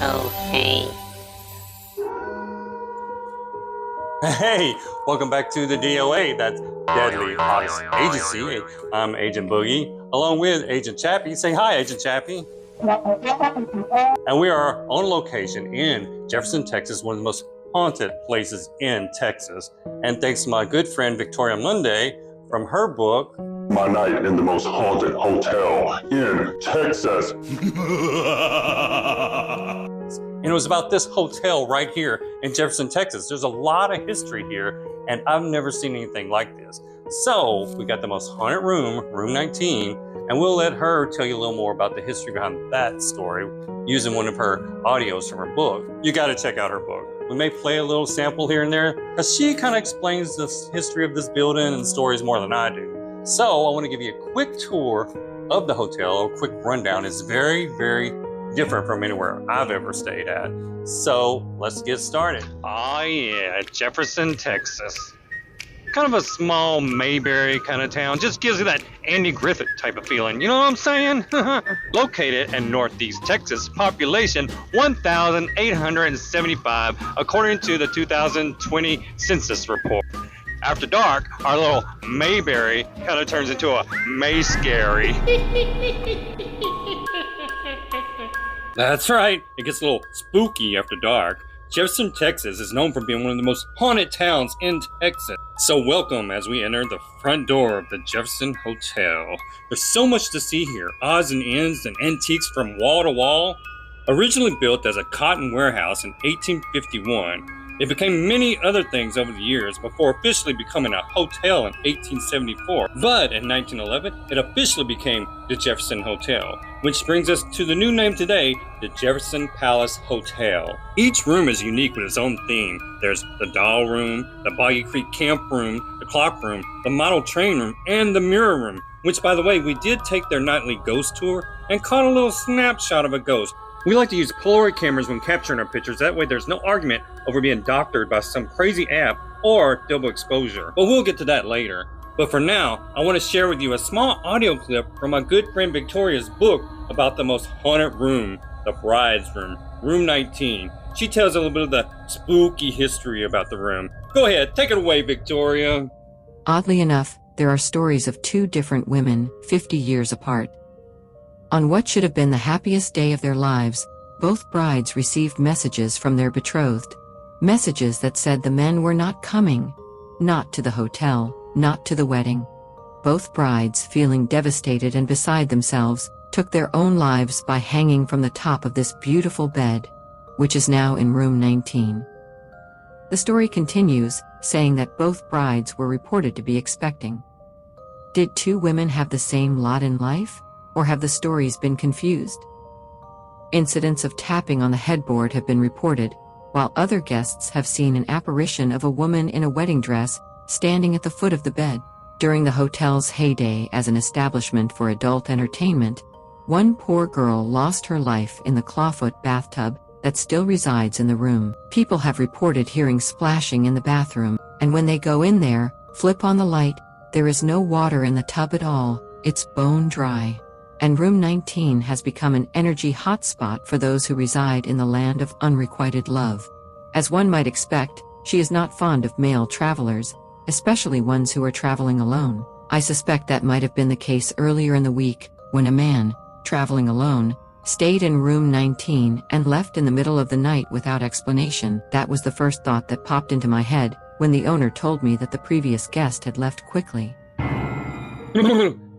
Oh, hey. Hey, welcome back to the DOA, that's Deadly Odyssey Agency. I'm Agent Boogie, along with Agent Chappy. Say hi, Agent Chappy. And we are on location in Jefferson, Texas, one of the most haunted places in Texas. And thanks to my good friend Victoria Monday from her book, My Night in the Most Haunted Hotel in Texas. And it was about this hotel right here in Jefferson, Texas. There's a lot of history here, and I've never seen anything like this. So we got the most haunted room, room 19, and we'll let her tell you a little more about the history behind that story using one of her audios from her book. You got to check out her book. We may play a little sample here and there because she kind of explains the history of this building and stories more than I do. So I want to give you a quick tour of the hotel, a quick rundown. It's very, very different from anywhere I've ever stayed at. So let's get started. Oh yeah, Jefferson, Texas. Kind of a small Mayberry kind of town. Just gives you that Andy Griffith type of feeling. You know what I'm saying? Located in Northeast Texas, population 1,875 according to the 2020 census report. After dark, our little Mayberry kind of turns into a May-scary. That's right, it gets a little spooky after dark. Jefferson, Texas is known for being one of the most haunted towns in Texas. So welcome as we enter the front door of the Jefferson Hotel. There's so much to see here, odds and ends and antiques from wall to wall. Originally built as a cotton warehouse in 1851, it became many other things over the years before officially becoming a hotel in 1874. But in 1911, it officially became the Jefferson Hotel, which brings us to the new name today, the Jefferson Palace Hotel. Each room is unique with its own theme. There's the doll room, the Boggy Creek camp room, the clock room, the model train room, and the mirror room, which, by the way, we did take their nightly ghost tour and caught a little snapshot of a ghost. We like to use polaroid cameras when capturing our pictures. That way there's no argument over being doctored by some crazy app or double exposure. But we'll get to that later. But for now, I want to share with you a small audio clip from my good friend Victoria's book about the most haunted room, the bride's room, room 19. She tells a little bit of the spooky history about the room. Go ahead, take it away, Victoria. Oddly enough, there are stories of two different women, 50 years apart. On what should have been the happiest day of their lives, both brides received messages from their betrothed. Messages that said the men were not coming. Not to the hotel, not to the wedding. Both brides, feeling devastated and beside themselves, took their own lives by hanging from the top of this beautiful bed, which is now in room 19. The story continues, saying that both brides were reported to be expecting. Did two women have the same lot in life? Or have the stories been confused? Incidents of tapping on the headboard have been reported, while other guests have seen an apparition of a woman in a wedding dress standing at the foot of the bed. During the hotel's heyday as an establishment for adult entertainment, one poor girl lost her life in the clawfoot bathtub that still resides in the room. People have reported hearing splashing in the bathroom, and when they go in there, flip on the light, there is no water in the tub at all, it's bone dry. And room 19 has become an energy hotspot for those who reside in the land of unrequited love. As one might expect, she is not fond of male travelers, especially ones who are traveling alone. I suspect that might have been the case earlier in the week, when a man, traveling alone, stayed in room 19 and left in the middle of the night without explanation. That was the first thought that popped into my head when the owner told me that the previous guest had left quickly.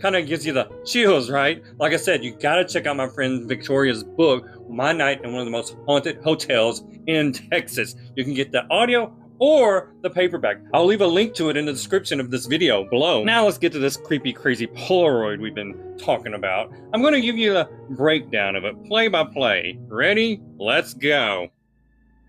Kind of gives you the chills, right? Like I said, you gotta check out my friend Victoria's book, My Night in One of the Most Haunted Hotels in Texas. You can get the audio or the paperback. I'll leave a link to it in the description of this video below. Now let's get to this creepy, crazy Polaroid we've been talking about. I'm gonna give you a breakdown of it, play by play. Ready? Let's go.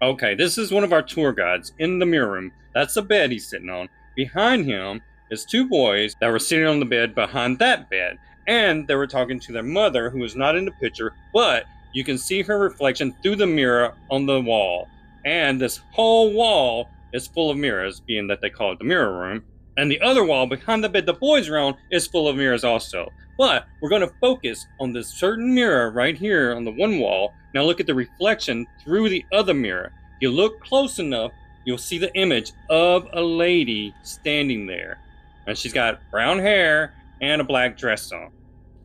Okay, this is one of our tour guides in the mirror room. That's the bed he's sitting on. Behind him is two boys that were sitting on the bed behind that bed, and they were talking to their mother, who is not in the picture, but you can see her reflection through the mirror on the wall. And this whole wall is full of mirrors, being that they call it the mirror room. And the other wall behind the bed the boys are on is full of mirrors also. But we're going to focus on this certain mirror right here on the one wall. Now look at the reflection through the other mirror. If you look close enough, you'll see the image of a lady standing there. And she's got brown hair and a black dress on.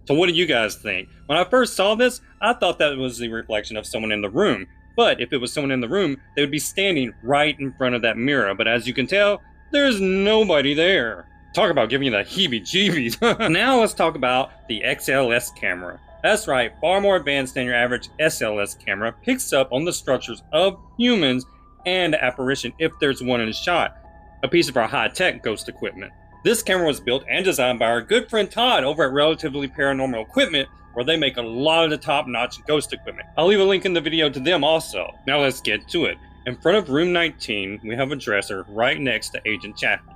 So what do you guys think? When I first saw this, I thought that was the reflection of someone in the room. But if it was someone in the room, they would be standing right in front of that mirror. But as you can tell, there's nobody there. Talk about giving you the heebie-jeebies. Now let's talk about the XLS camera. That's right, far more advanced than your average SLS camera. Picks up on the structures of humans and apparition if there's one in a shot. A piece of our high-tech ghost equipment. This camera was built and designed by our good friend Todd over at Relatively Paranormal Equipment, where they make a lot of the top-notch ghost equipment. I'll leave a link in the video to them also. Now let's get to it. In front of room 19, we have a dresser right next to Agent Chappy.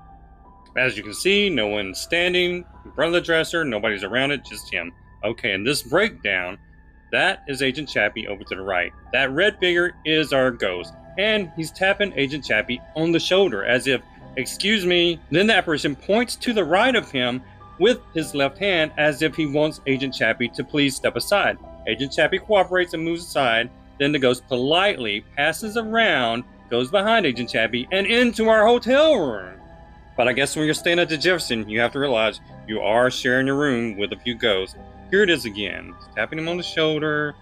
As you can see, no one's standing in front of the dresser, nobody's around it, just him. Okay, in this breakdown, that is Agent Chappy over to the right. That red figure is our ghost, and he's tapping Agent Chappy on the shoulder as if, excuse me. Then the apparition points to the right of him with his left hand as if he wants Agent Chappy to please step aside. Agent Chappy cooperates and moves aside. Then the ghost politely passes around, goes behind Agent Chappy, and into our hotel room. But I guess when you're staying at the Jefferson, you have to realize you are sharing your room with a few ghosts. Here it is again. He's tapping him on the shoulder.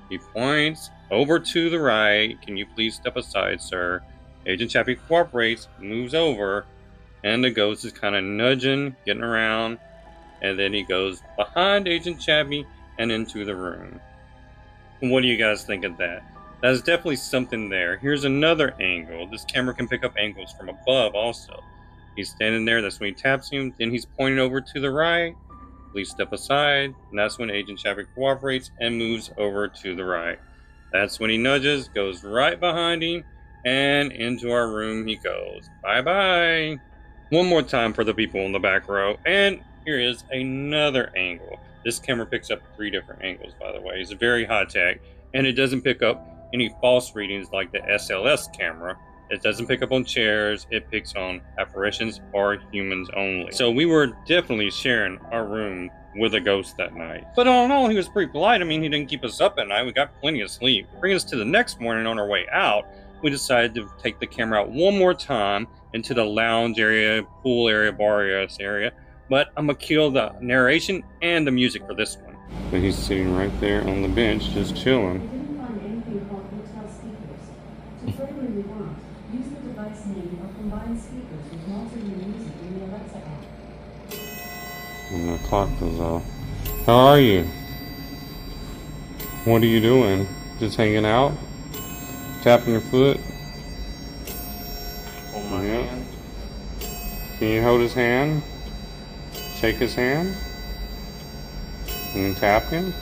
He points over to the right. Can you please step aside, sir? Agent Chappy cooperates, moves over, and the ghost is kind of nudging, getting around, and then he goes behind Agent Chappy and into the room. What do you guys think of that? That's definitely something there. Here's another angle. This camera can pick up angles from above also. He's standing there, that's when he taps him, then he's pointing over to the right. Please step aside, and that's when Agent Chappy cooperates and moves over to the right. That's when he nudges, goes right behind him, and into our room he goes. Bye-bye. One more time for the people in the back row, and here is another angle. This camera picks up 3 different angles, by the way. It's very high-tech, and it doesn't pick up any false readings like the SLS camera. It doesn't pick up on chairs, it picks on apparitions or humans only. So we were definitely sharing our room with a ghost that night. But all in all, he was pretty polite. I mean, he didn't keep us up at night. We got plenty of sleep. Bringing us to the next morning on our way out, we decided to take the camera out one more time into the lounge area, pool area, bar area. But I'm gonna kill the narration and the music for this one. But he's sitting right there on the bench, just chilling. I didn't find anything called hotel speakers. To further rewind, use the device name or combine speakers with multiple music in the Alexa app. And the clock goes off. How are you? What are you doing? Just hanging out? Tapping your foot? Hold my hand. Can you hold his hand? Shake his hand? And tap him?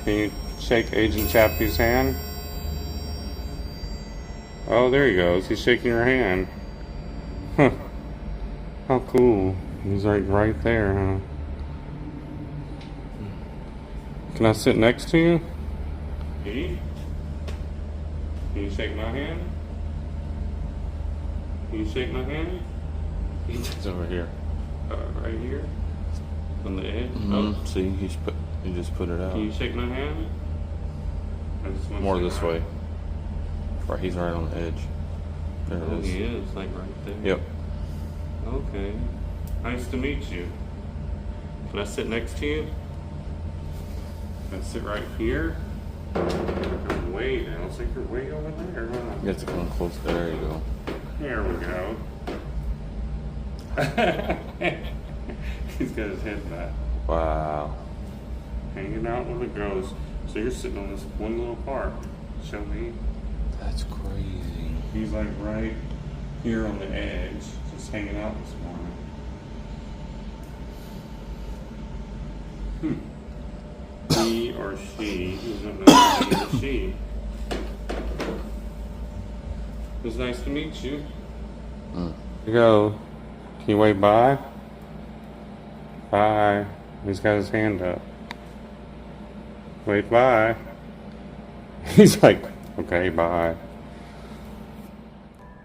Can you shake Agent Chappy's hand? Oh, there he goes. He's shaking your hand. Huh. How cool. He's right there, huh? Can I sit next to you? Can you shake my hand? Can you shake my hand? It's over here. Right here? On the edge? Oh. See, he just put it out. Can you shake my hand? I just want to More shake this my way. hand. Right, he's right on the edge. There it Oh, is. he is, like right there. Yep. Okay. Nice to meet you. Can I sit next to you? Can I sit right here? You're way down. Looks like you're way over there, huh? You have to come close. There you go. There we go. He's got his head back. Wow. Hanging out with a ghost. So you're sitting on this one little part. Show me. That's crazy. He's like right here on the edge, just hanging out this morning. He or she, we don't know he or she. It was nice to meet you. Here you go. Can you wave bye? Bye. He's got his hand up. Wave bye. He's like, okay, bye.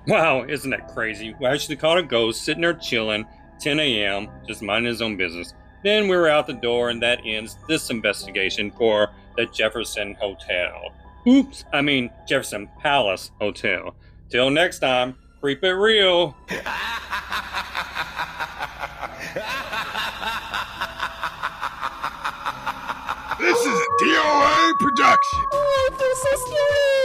Wow, isn't that crazy? We actually caught a ghost sitting there chilling, 10 a.m., just minding his own business. Then we were out the door, and that ends this investigation for the Jefferson Hotel. Jefferson Palace Hotel. Till next time, creep it real. This is a DOA production. Oh, I feel so scary.